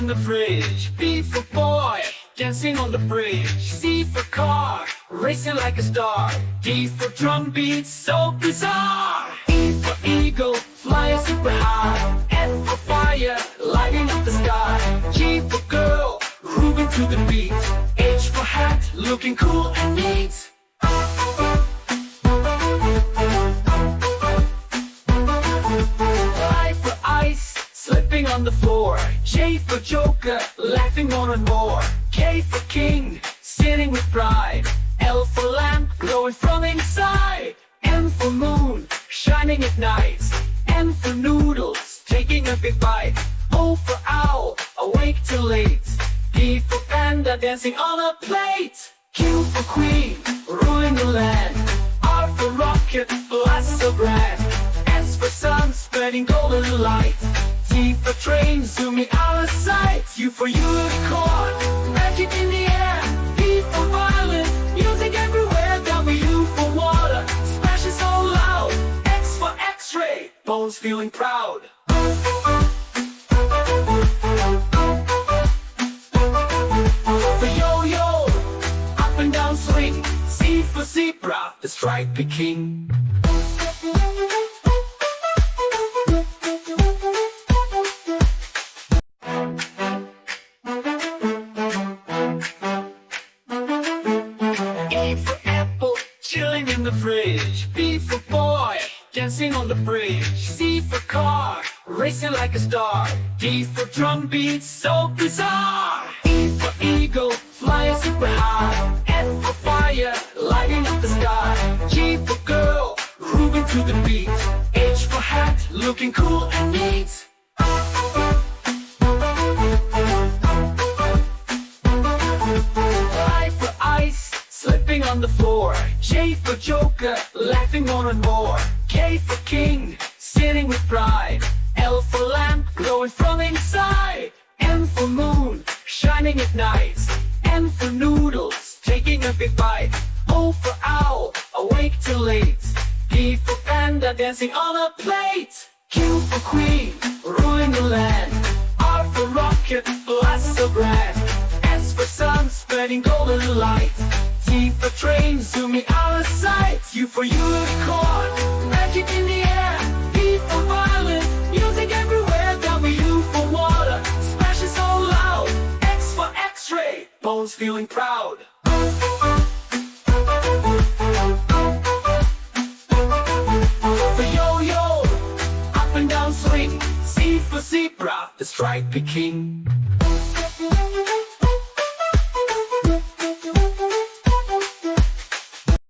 in the fridge. B for boy, dancing on the bridge. C for car, racing like a star. D for drum beats, so bizarre. E for eagle, flying super high. F for fire, lighting up the sky. G for girl, grooving to the beat. H for hat, looking cool and neat. I for ice, slipping on the floor. J for joker, laughing more and more. K for king, sitting with pride. L for lamp, glowing from inside. M for moon, shining at night. N for noodles, taking a big bite. O for owl, awake till late. P for panda, dancing on a plate. Q for queen, ruling the land. R for rocket, blasts so grand. S for sun, spreading golden light. T for train, zooming out of sight. U for unicorn, magic in the air. V for violin, music everywhere. W for water, splashing so loud. X for x-ray, bones feeling proud. For yo-yo, up and down swing. Z for zebra, the striped king. A for apple, chilling in the fridge. B for boy, dancing on the bridge. C for car, racing like a star. D for drum beats, so bizarre. E for eagle, flying super high. F for fire, lighting up the sky. G for girl, grooving to the beat. H for hat, looking cool and neat. I for ice, slipping on the floor. J for joker, laughing more and more. K for king, sitting with pride. L for lamp, glowing from inside. M for moon, shining at night. N for noodles, taking a big bite. O for owl, awake till late. P for panda, dancing on a plate. Q for queen, ruling the land. R for rocket, blast so grand. S for sun, spreading golden light. T for train, zooming out of sight. U for unicorn, magic in the air. V for violin, music everywhere. W for water, splashing so loud. X for x-ray, bones feeling proud. For yo-yo, up and down swing. Z for zebra, the striped king.